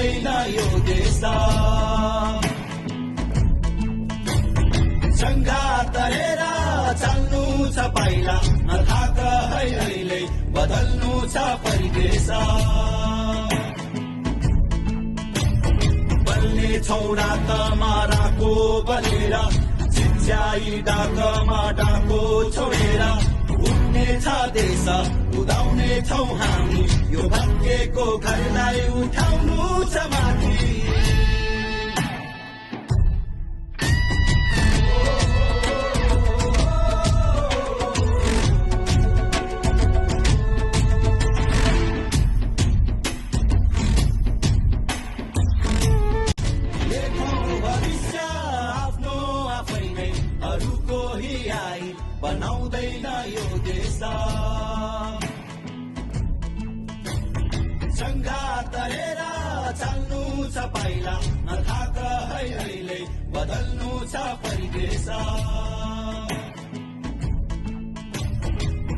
बनाउँदैन यो देशलाई सँघा तरेर चाल्नु छ पाइला नथाक है अहिले बदल्नु छ परिवेश बल्ने छौरा तमाराको बलेर चिच्याई डाकमा डाको छोडेर उड्ने छ देश उदाउने छौ हामी यो भाग्यको घरलाई उठाउनु छ माथि बनाउँदैन यो देशलाई सँघा तरेर चाल्नु छ पाइला नथाक है अहिले बदल्नु छ परिवेश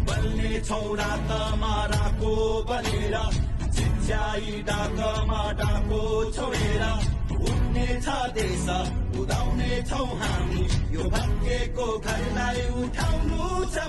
बल्ने छौरा तमाराको बलेर चिच्याई डाकमा डाको छोडेर उड्ने छ देश उदाउने छौ हामी यो भाग्यको घरलाई उठाउनु छ